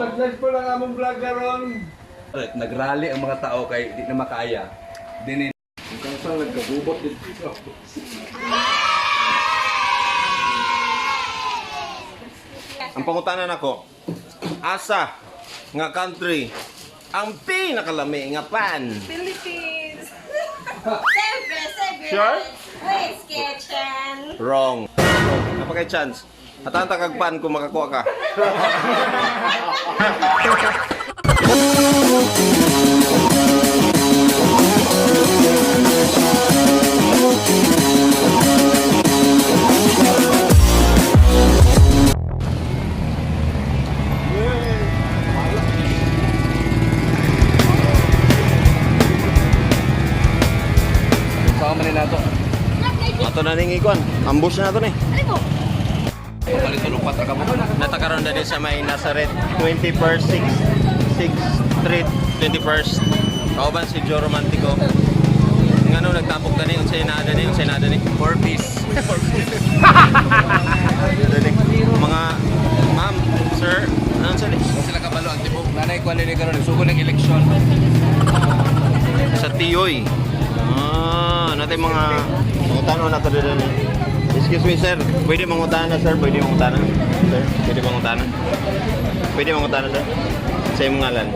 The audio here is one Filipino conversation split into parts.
Nag-live po lang among vlog karon. Nagrally ang mga tao kay di na makaya. Dinin. Kung saan nagkagubot dito. Ang pangutanan ako, asa nga country ang pinakalami nga pan? Philippines! Siyempre! Sure? Wait, Kitchen! Wrong. Napakay chance. Atanta kag pan kung makakuha ka. Saka man nila to. Ato na ning ikon. Ambush na to ni. Palito lupat ra ka mo. Natakaroon na din sa may Nazareth 21st 6th Street 21st. Kauban si Joe Romantico. Ngano nagtapok tani unsay naada ni 4 piece. mga ma'am, sir, ano sa Sila kabalo ang tibok. Nanay ko ani karon nagsugo ng eleksyon. sa Tiyoy. Natin mga mangutano na to din. Excuse me, sir. Pwede mangutana, sir. Pwede mangutana. Sir, pwede mangutana. Pwede mangutana, sir. Sa iyong ngalan.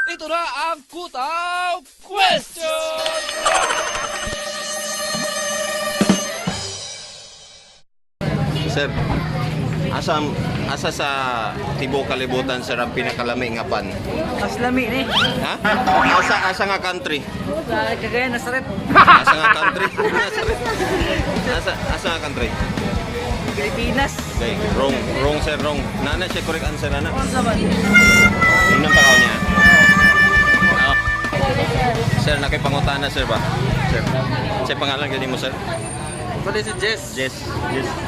Ito na ang Kutaw Question! Sir, asa sa tibuok kalibutan, sir, ang pinakalami nga pan? Mas lami ni. Ha? Asa nga country? Kagaya Nazareth. Asa nga country? Asa nga country? Pilipinas. Okay, wrong sir, wrong. Nana siya correct answer na. Ano sa man? Inang takaw niya. Sir, nakipangutana sir ba? Sir. Sa pangalan gani mo sir? Pwede si Jess. Yes.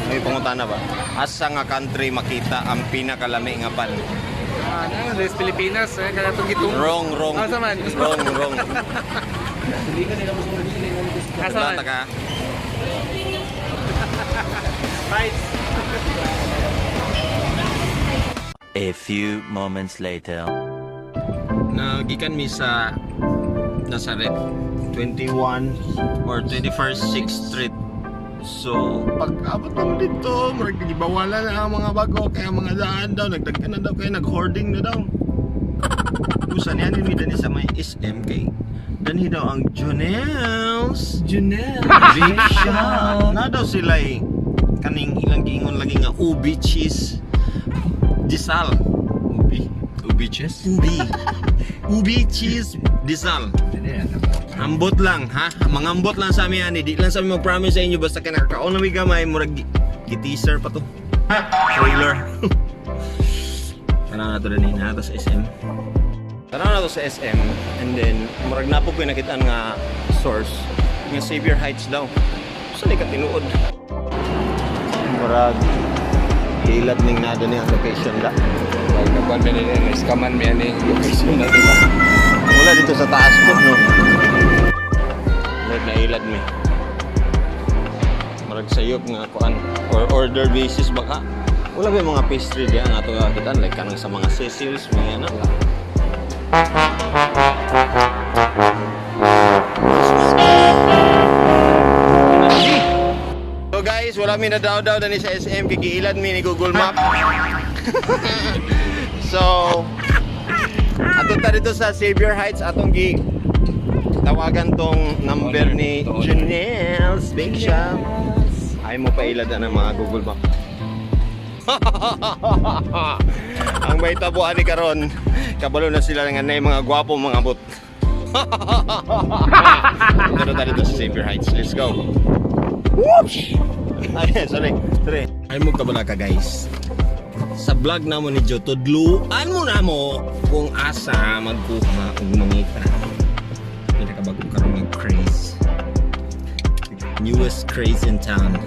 Nakipangutana ba? Asa nga country makita ang pinakalami nga pan? Ano, sa Pilipinas, kaya itong gitong. Wrong. Asa man? Wrong. Asa man? Bata ka. A few moments later. Nagikan mi sa Nazareth 21 or 21st 6th Street. So, pag abot naman dito, magigibawala na ang mga bago, kaya mga daan daw, nagdagkan na daw, kaya nag-hoarding na daw. Kusa niya ni Dani sa may SMK. Dani daw ang Junels. Big shot. Na daw sila kaning ilang gingon lagi nga ubi cheese. Disal. Ubi Jess? Ubi cheese disal. Ambot lang ha, mangambot lang sa amin ani, di lang sa amin mag-promise sa inyo basta kinakaon na may gamay murag gi-teaser pa to. Trailer. Kana na to din na to sa SM. Kana na to sa SM and then murag napo ko nakitaan nga source nga Xavier Heights daw. Sa ni ka tinuod. Murag ilat ning nada ni ang location da. Pagkakuan pa nila, na-scaman mo yan location na diba? Wala dito sa taas po, no? Like nailad mi. Marag sayop nga kuan or order basis baka. Wala ba yung mga pastry diyan ato kakitaan like kanang sa mga Cecil's mga ano. So guys, wala mi na daw ni sa SM kigiilad mi ni Google Map. So ato ta dito sa Xavier Heights atong tawagan tong number ni Junels Big Shop. Ay mo pa ilada ng mga Google Map. Ang may tabuan ni karon, kabalo na sila nga nay mga gwapo mga bot. Pero tayo dito sa Xavier Heights. Let's go. Whoosh! Ay, sorry. Ay mo kabala ka guys. Sa vlog na mo ni Joe, tudluan mo na mo kung asa magkuha kung mangita. Pinakabagong karoon ng craze. Newest craze in town.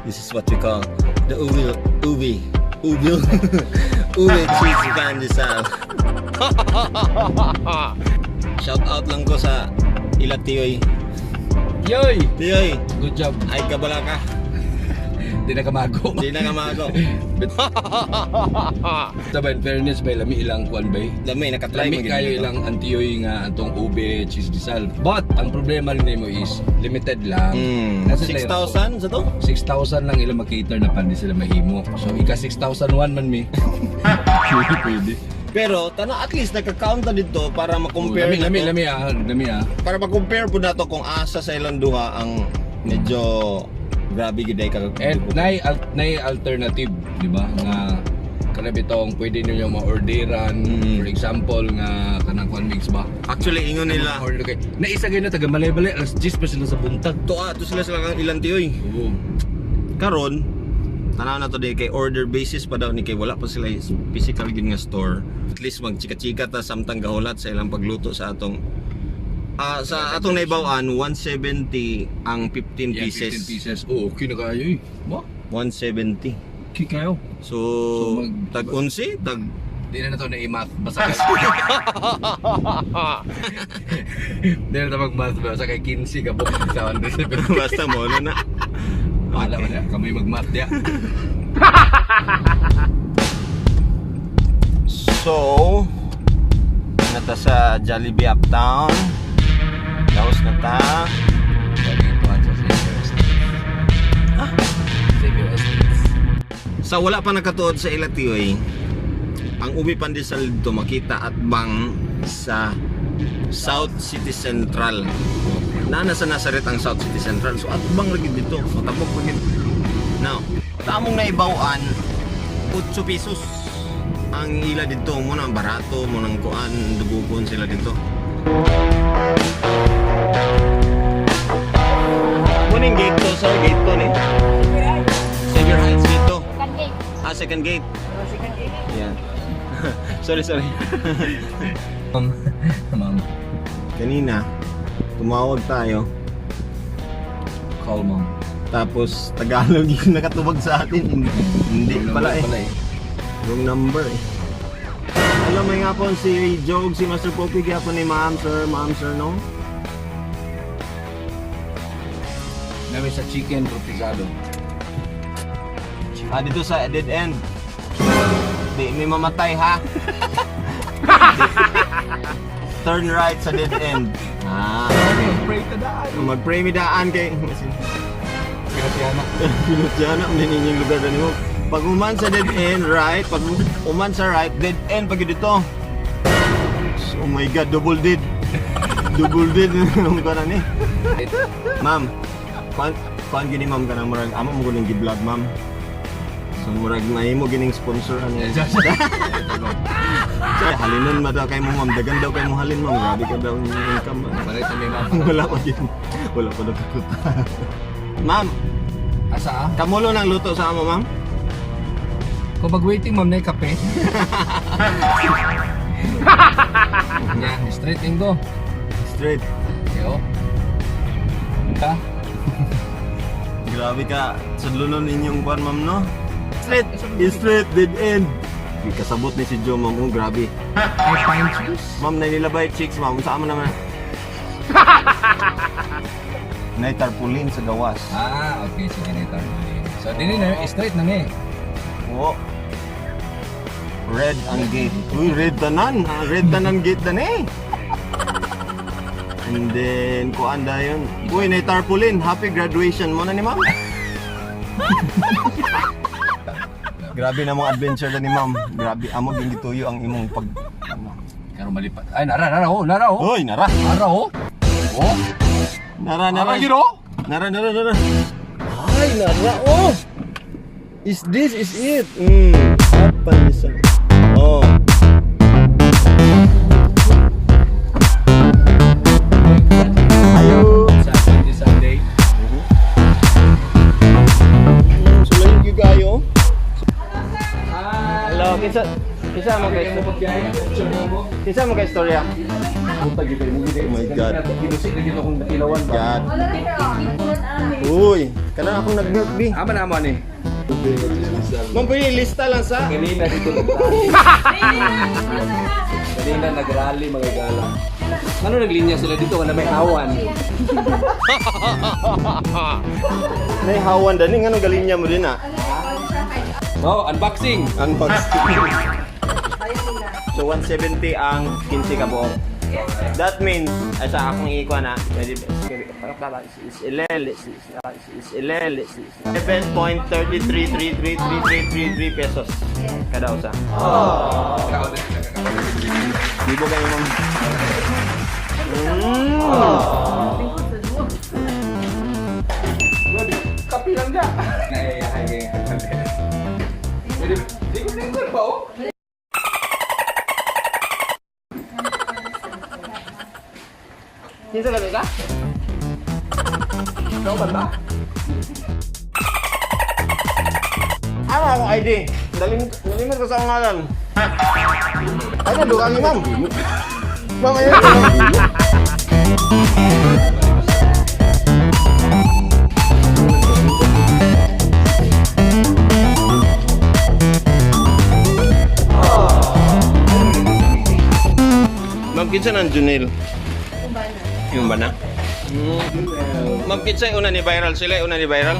This is what we call the ubi cheese pandesal. Shout out lang ko sa ila Tiyoy. Yoy! Tiyoy, Good job. ay kabala ka. Di na kamago. Hindi na kamago. Sabi, in fairness, bay, lami ilang kwan bay. Lami, nakatry Lami kayo ilang antiyoy nga atong ube, cheese disal. But, ang problema rin mo is, limited lang. 6,000 sa to? 6,000 lang ilang mag-cater na pan di sila mahimo. So, ika 6,001 man mi. Pwede. Pero, at least nakaka-count na dito para ma-compare na to. Lami ah. Para ma-compare po na to kung asa sa ilang duha ang medyo grabe giday ka. And nay alternative, di ba? Nga kanang bitong pwede niyo ma-orderan. For example nga kanang kwan mix ba? Actually, ingon nila. Order kay. Na isa gyud na taga Balay-Balay, alas 10 pa sila sa buntag. To sila kang ilang tiyoy. Oo. Karon, tanaw na to day kay order basis pa daw ni kay wala pa sila physical gid nga store. At least magchika-chika ta samtang gahulat sa ilang pagluto sa atong sa atong naibawan 170 ang 15 pieces. 15 pieces. Oh, okay na kayo eh. Ba? 170. Okay kayo. So, mag- tag 11, tag Di na to na i-math. Basta kasi. Di na to mag-math. Basta kay 15 ka po. Sa 170. basta mo na. Wala wala. Kami mag-math ya. So, nata sa Jollibee Uptown. Daos na ta. Sa wala pa nakatuod sa Ilatiyoy, ang ubi pandesal dito makita at bang sa South City Central. Nasa Nazaret ang South City Central. So at bang lagi dito. Matabok lagi. Now, tamong naibawaan 8 pesos ang ila dito. Muna barato, munang kuan, dugugon sila dito. Muning gate to, sir, gate to ni. Xavier Heights gate to. Second gate. Second gate. Yeah. sorry. Ma'am. Kanina, tumawag tayo. Call mom. Tapos Tagalog yung nakatubag sa atin. Hindi pala eh. Wrong number eh. Hello, may nga po si Jog, si Master Poppy, kaya po ni Ma'am Sir, no? Namin sa chicken rotizado. Dito sa dead end. Di, may mamatay ha. Turn right sa dead end. Pray to daan. Mag-pray mi daan kay Pinatiana. Pinutiana, hindi ninyong lugar na mo. Pag uman sa dead end, right. Pag uman sa right, dead end pag dito. Oh my God, double dead. Double dead. Anong ka na ni? Ma'am, kuan gini ma'am ka na murag. Amo mo guling gi-vlog ma'am. So murag mahimo gining sponsor ano. Say halinon ma daw kay mo ma'am. Dagan daw kay mo halin ma'am. Grabe ka daw yung income. Balay sa may ma'am. Wala pa din. Wala pa nakakot. Ma'am, Asa ah? kamulo ng luto sa amo ma'am? Kung mag-waiting ma'am na yung kape. Yan, straight go. Straight. Yo. Punta. Grabe ka. Sudlunon ninyong kwan ma'am no? Straight, dead end. Di kasabot ni si Joe ma'am. Oh, grabe. Ay, pine juice. Ma'am, nainilabay chicks ma'am. Saan mo naman? Nay tarpaulin sa gawas. Ah, okay. Sige na ito. So, din na straight na nga eh. Oo. Red ang gate. Uy, red tanan. Red tanan gate na eh. And then, kuan da yun. Uy, nay tarpaulin. Happy graduation mo na ni ma'am. Grabe na mong adventure na ni ma'am. Grabe, amo gingituyo ang imong pag... Ano. Karo malipat. Ay, nara oh. Uy, nara. Nara oh. Oh. Nara. Nara yun oh. Nara. Ay, nara, oh! Is it? Apa nisan? Oh. Ayo. Sunday. Sulayin yung kayo. Hello, kinsa mo kay istorya? Punta gitu, mungkin Oh my God. Kinusik na dito kung ilawan ba? God. Wala kita ipunan amin. Uy, kana akong nag-milk B. Ama na mo ni. Ma'am, pwede lista lang sa. Kanina dito Kanina nagrally mga gala. Ano naglinya sila dito wala may awan? May hawan dani nga galing niya mo din ah. Oh, unboxing. Unboxing. So 170 ang 15 ka buok. That means asa akong ikuha na. Is 11.33333333 pesos kada usa. Libo kayo ma'am. Kapi lang da. Ay. Di ko lingkod ba oh? Kinsa ka ka? Ikaw ba ba? Ano akong ID? Nalimit ko sa ngalan. Ay, nadukang ni ma'am. Ma'am, ayun. Ma'am, kinsa ng Junel? Yung ba na? Ma'am, kinsa una ni viral sila? Una ni viral?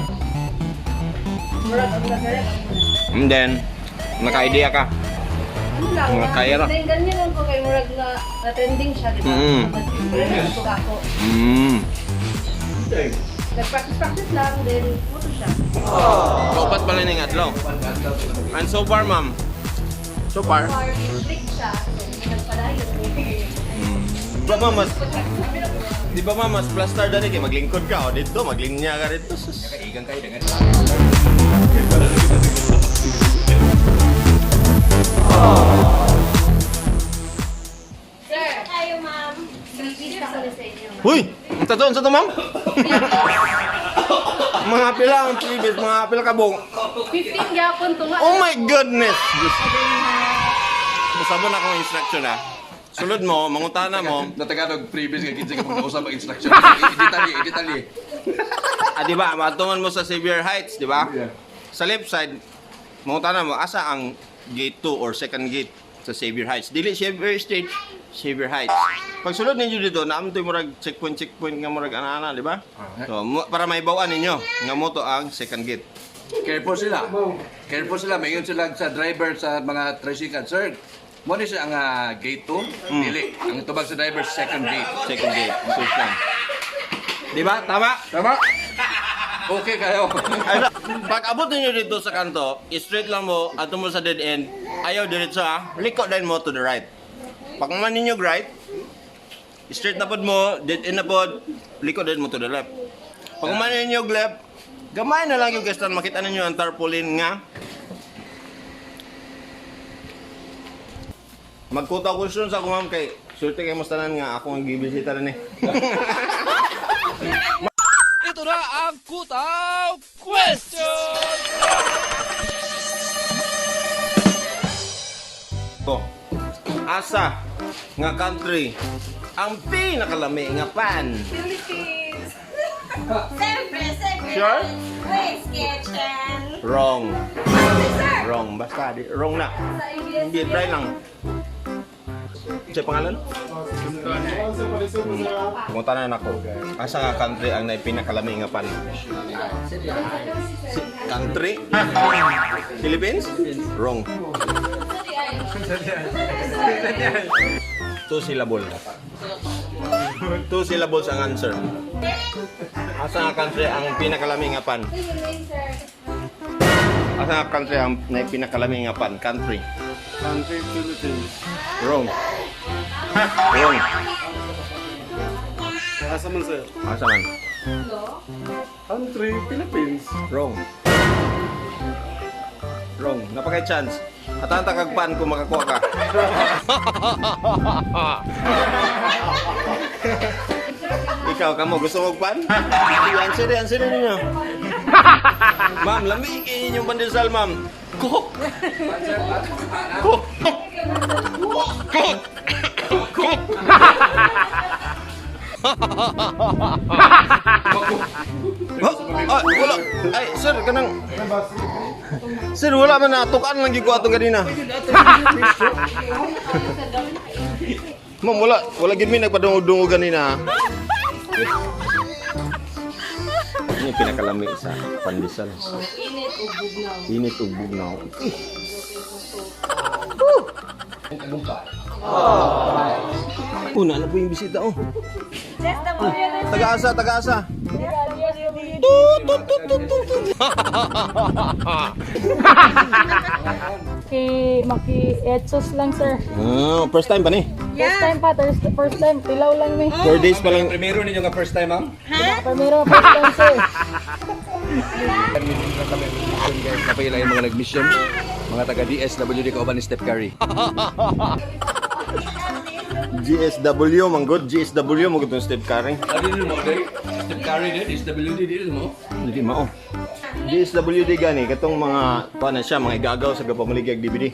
And then, naka-idea ka. Ano lang, Mga kaya ra. ganyan lang po kay Murag na trending siya, di ba? Mm. Nag-practice ako. Nag-practice lang, then puto siya. Kaupat pala ng adlaw. And so far, ma'am? So far? Or click siya, so nagpalayo. Di ba, ma'am, di ba, ma'am, mas plaster dali kay maglingkod ka o dito, maglinya ka dito. Sus. Kaigan kayo dengan Sir, kayo ma'am. Bibis ako sa inyo. Huy! Ang tato, sa to, ma'am? Mga pila ang previous, mga pila kabong. 15 gyapon to nga. Oh my goodness! Masabon akong instruction ha. Sulod mo, mangutana mo. na Tagalog previous kay kinsa ka pag-usap ang instruction. Detalye. Ah, di ba? Matungan mo sa Xavier Heights, di ba? Sa left side, mangutana mo, asa ang gate 2 or second gate sa Xavier Heights. Dili Xavier Street, Xavier Heights. Pag sulod ninyo dito, naam to murag checkpoint nga murag ana-ana, di ba? So, para may bawaan ninyo, nga mo to ang second gate. Careful sila. Mayon sila sa driver sa mga tricycle. Sir, mo ni siya ang gate 2? Dili. Ang tubag sa driver second gate. Second gate. So, yan. Di ba? Tama? Tama? Okay kayo. Pag abot ninyo dito sa kanto, straight lang mo, ato mo sa dead end, ayaw diretso ha, liko din mo to the right. Pag man ninyo right, straight na pod mo, dead end na pod, liko din mo to the left. Pag man ninyo left, gamay na lang yung gestan, makita ninyo ang tarpaulin nga. Magkutaw question sa ako ma'am kay, surte kayo mas tanan nga, ako ang gibisita rin eh. Ito na ang Kutaw Question! Asa nga country ang pinakalami nga pan? Philippines. Siyempre. Sure? Wait, Kitchen. Wrong. Sir. Wrong. Basta, wrong na. Sa India. Hindi, try lang. Siya pangalan? Pumunta na ako. Asa nga country ang naipinakalami nga pan? Country? Philippines? Wrong. 2 syllable. 2 syllables ang answer. Asa nga country ang pinakalami nga pan? Asa nga country ang naipinakalami nga pan? Country. Country Philippines. Wrong. Wrong. Asa man sir? Asa man? Country Philippines. Wrong. Wrong. Napakay chance. At ang tagagpan kung makakuha ka. Ikaw, kamo, gusto mo pan? Answer ninyo. Ma'am, lamigin yung pandesal, ma'am. Cook! Cook! Cook! Cook! Cake! Wala. Ay, sir, kanang... Sir, wala man natukan lang ko atong ganina. Ma'am, wala gid mi nagpadungog-dungog ganina. Ini pinakalami sa pandesal. Init ug bugnaw. Una na po yung bisita, oh. Taga-asa, taga-asa. Maki-etsos lang, sir. Oh, first time pa ni? First time pa, first time, pilaw lang mi. 4 days pa lang. Primero ninyo nga first time, ma'am? Primero, first time, sir. Napay lang yung mga nag-mission. Mga taga DSWD kauban ni Steph Curry. GSW, manggod. GSW, manggod ng Steve Curry. Ano yun mo, Dave? Steph Curry din? DSWD din mo? Hindi mao. GSWD gani, katong mga, paano siya, mga igagaw sa kapamaligag DVD.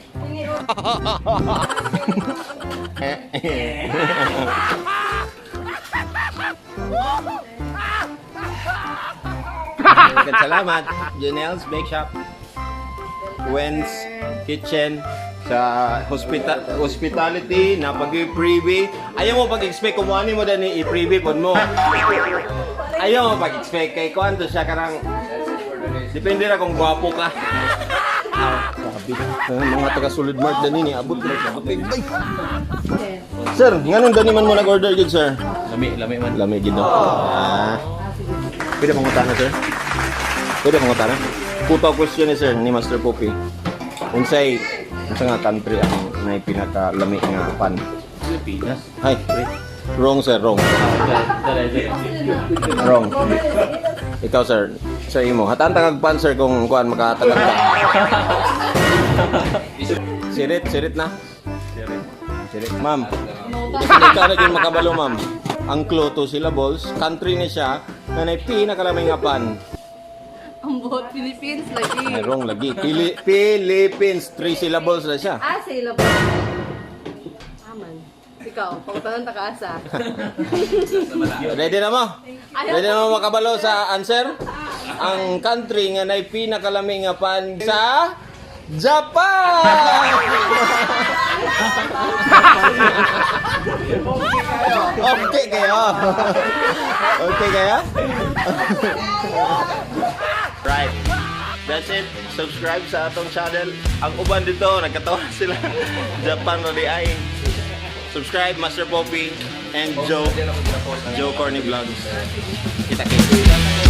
Salamat. Janelle's Bake Shop. Wen's Kitchen sa hospitality na pag-freebie. Ayaw mo pag-expect kung ano mo dani i-freebie pod mo. Ayaw mo pag-expect kay kuanto siya karang depende ra kung gwapo ka. Sabi mga taga Solid Mart dani ni abot na sa abot. Sir, nganong dani man mo nag-order gid sir? Lami man. Lami gid no. Pwede mangutana sir? Pwede mangutana? Puto question ni sir ni Master Poppy. Unsay nga country ang may pinakalami nga pan? Pilipinas. Ay, wrong sir, wrong. Wrong. Ikaw sir, sa imo. Hatan tagag pan sir kung kuan makatagag ka. Sirit na. Sirit. Ma'am. Ikaw na yung makabalo ma'am. Ang clue to syllables, country ni siya na may pinakalami nga pan. Ang buhot Philippines lagi. Ay, wrong lagi. Philippines, 3 syllables na siya. Ah, sila po. Aman. Ikaw, pagtanong takaasa. Ready na mo? Ready na mo makabalo sa answer? Ang country nga nay pinakalaming nga pan sa Japan! Okay kayo? Okay kayo? Right. That's it. Subscribe sa atong channel. Ang uban dito, nagkatawa sila. Japan Rally ay. Subscribe, Master Poppy and Joe Corny Vlogs. Kita-kita.